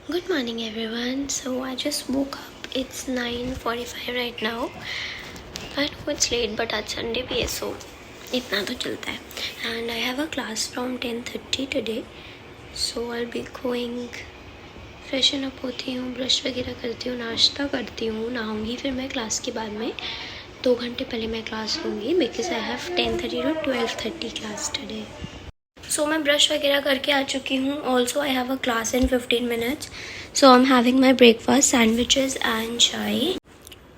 Good morning everyone. So I just woke up. It's 9:45 right now. I know it's late but आज Sunday भी है so इतना तो चलता है. And I have a class from 10:30 today. So I'll be going. Freshen up होती हूँ, brush वगैरह करती हूँ, नाश्ता करती हूँ, नहाऊँगी, फिर मैं क्लास के बाद में 2 घंटे पहले मैं क्लास लूँगी because I have 10:30 to 12:30 class today. So मैं ब्रश वगैरह करके आ चुकी हूँ. Also I have a class in 15 minutes. So I am having my breakfast, sandwiches and chai.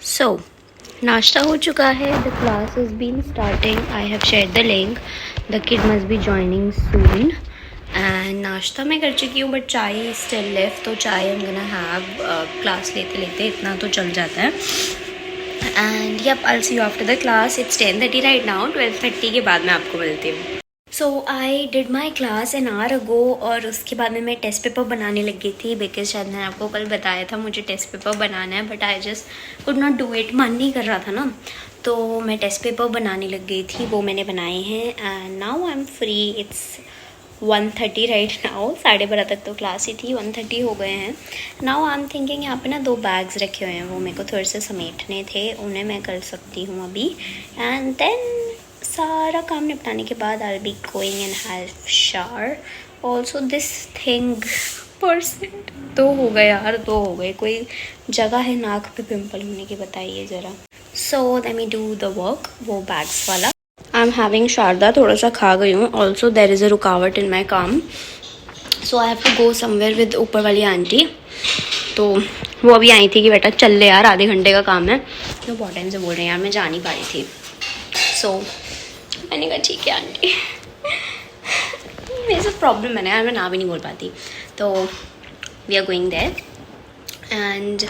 So नाश्ता हो चुका है. The class is been starting. I have share the link. The kid must be joining soon. And नाश्ता मैं कर चुकी हूँ but चाय स्टिल लेफ्ट. तो chai I am gonna have class लेते लेते इतना तो चल जाता है. And yup, I will see you after the class. It's 10:30 right now. 12:30 के बाद मैं आपको मिलती हूँ. So I did my class an hour ago. और उसके बाद में मैं टेस्ट पेपर बनाने लग गई थी बिकॉज शायद मैंने आपको कल बताया था मुझे टेस्ट पेपर बनाना है but I just could not do it. मन नहीं कर रहा था ना, तो मैं टेस्ट पेपर बनाने लग गई थी. वो मैंने बनाए हैं and now I am free. It's 1:30 right now. 12:30 तक तो क्लास ही थी, 1:30 हो गए हैं. नाउ आई एम थिंकिंग यहाँ पे ना 2 बैग्स रखे हुए हैं, वो मेरे को थोड़े से समेटने थे, उन्हें मैं कर सकती हूँ अभी. एंड देन सारा काम निपटाने के बाद I be going and have shower. Also this thing percent 2 हो गए यार, 2 हो गए. कोई जगह है नाक पे पिंपल होने की, बताइए ज़रा. So let me do the work. वो बैग्स वाला आई एम हैविंग शारदा. थोड़ा सा खा गई हूँ. ऑल्सो देर इज़ अ रुकावट इन माई काम. So I have to go somewhere with ऊपर वाली आंटी. तो वो अभी आई थी कि बेटा चल ले यार, आधे घंटे का काम है. तो बहुत टाइम से बोल रहे हैं यार, मैं जा नहीं पा रही थी. सो मैंने कहा ठीक है आंटी. मेरे साथ प्रॉब्लम है ना यार, मैं ना भी नहीं बोल पाती. तो we are going there and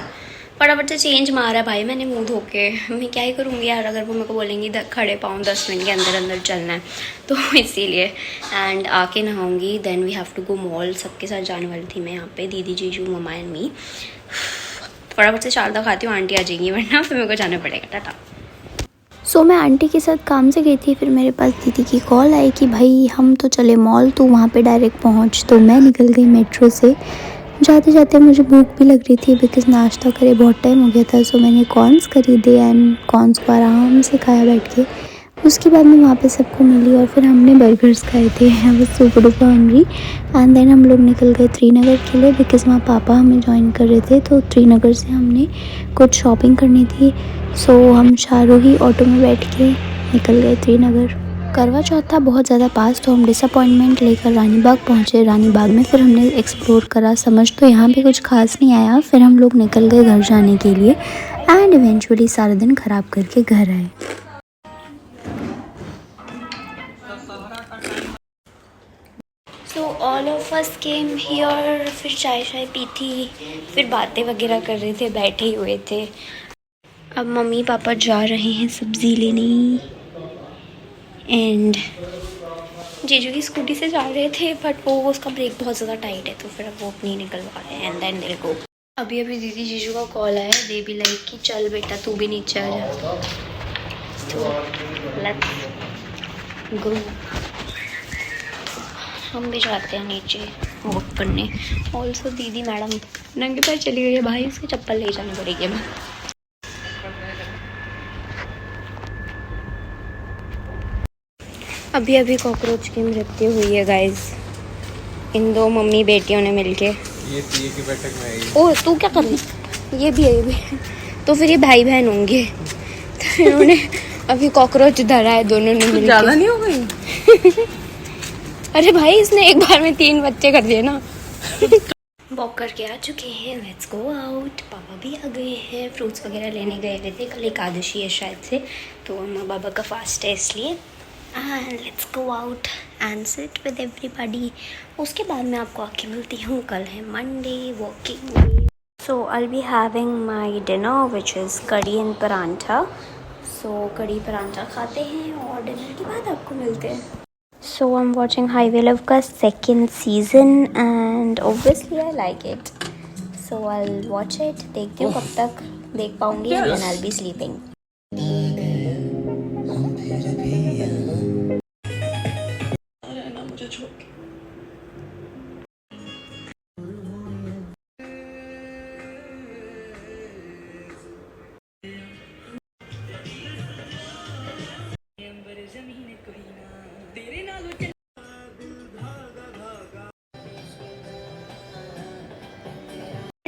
फटाफट से चेंज मारा भाई मैंने मुंह धो के. मैं क्या ही करूँगी यार, अगर वो मेरे को बोलेंगी खड़े पाँव 10 मिनट के अंदर अंदर चलना है तो इसीलिए. एंड आके नहाऊँगी. Then we have to go mall. सबके साथ जाने वाली थी मैं यहाँ पे, दीदी जीजू मम्मा एंड मी. फटाफट से शारदा खाती हूँ, आंटी आ जाएंगी वरना फिर मेरे को जाना पड़ेगा. टाटा. सो मैं आंटी के साथ काम से गई थी, फिर मेरे पास दीदी की कॉल आई कि भाई हम तो चले मॉल, तो वहाँ पे डायरेक्ट पहुँच. तो मैं निकल गई मेट्रो से. जाते जाते मुझे भूख भी लग रही थी बिकॉज़ नाश्ता करे बहुत टाइम हो गया था. सो मैंने कॉर्न्स खरीदे एंड कॉर्न्स को आराम से खाया बैठ के. उसके बाद मैं वहाँ पे सबको मिली और फिर हमने बर्गर्स खाए थे. I was super duper hungry. And then हम लोग निकल गए त्रिनगर के लिए बिकॉज़ वहाँ पापा हमें ज्वाइन कर रहे थे. तो त्रिनगर से हमने कुछ शॉपिंग करनी थी. सो हम शाहरुही ऑटो में बैठ के निकल गए त्रिनगर. करवा चौथ था बहुत ज़्यादा पास, तो हम डिसअपॉइंटमेंट लेकर रानी बाग पहुँचे. रानी बाग में फिर हमने एक्सप्लोर करा. समझ तो यहाँ पे कुछ खास नहीं आया. फिर हम लोग निकल गए घर जाने के लिए एंड इवेंचुअली सारा दिन ख़राब करके घर आए. So all of us came here. फिर चाय शाय पी थी, फिर बातें वगैरह कर रहे थे, बैठे ही हुए थे. अब मम्मी पापा जा रहे हैं सब्ज़ी लेने एंड जीजू की स्कूटी से जा रहे थे बट वो उसका ब्रेक बहुत ज़्यादा टाइट है तो फिर अब वो अपनी निकलवा रहे हैं एंड देन दे गो. अभी दीदी जीजू का कॉल आया. दे भी लाइक कि चल बेटा तू भी नीचे आ जा. तो लेट्स गो. हम भी जाते हैं नीचे वॉक करने. ऑल्सो दीदी मैडम नंगे पैर चली गई है भाई, उसकी चप्पल ले जानी पड़ेगी. मैं अभी कॉकरोच की मृत्यु हुई है गाइस, इन 2 मम्मी बेटियों ने मिलके. ये सीए की बैठक में आई. ओह तू क्या कर रही है? ये भी है, ये भी है. तो फिर ये भाई बहन होंगे. तो इन्होंने अभी कॉकरोच धरा है दोनों ने मिलके. ज़्यादा नहीं हो गई? अरे भाई इसने एक बार में 3 बच्चे कर दिए ना. वॉक करके आ चुके हैं. Let's go out. पापा भी आ गए हैं. फ्रूट्स वगैरह लेने गए हुए थे. कल एकादशी है शायद से, तो अम्मा बाबा का फास्ट है इसलिए. And let's go out and sit with everybody. उसके बाद मैं आपको आके मिलती हूँ. कल है Monday, working day. So I be having my dinner which is कड़ी एंड परांठा. सो कड़ी परांठा खाते हैं और डिनर के बाद आपको मिलते हैं. So I am watching highway love का 2nd season and obviously I like it. So I watch it. देखती हूँ कब तक देख पाऊँगी and then I be sleeping.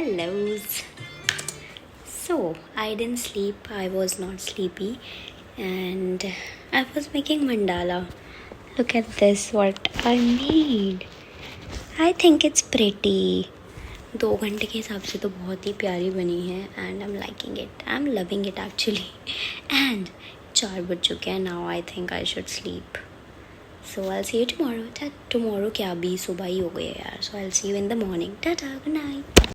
hellos. So I didn't sleep, I was not sleepy, and I was making mandala. Look at this, what I made. I think it's pretty. 2 घंटे के हिसाब से तो बहुत ही प्यारी बनी है, and I am liking it, I am loving it actually. And 4 बज चुके हैं now. I think I should sleep. So I see you tomorrow. Tomorrow क्या, अभी सुबह ही हो गई है यार. So I see you in the morning. Tata, good night.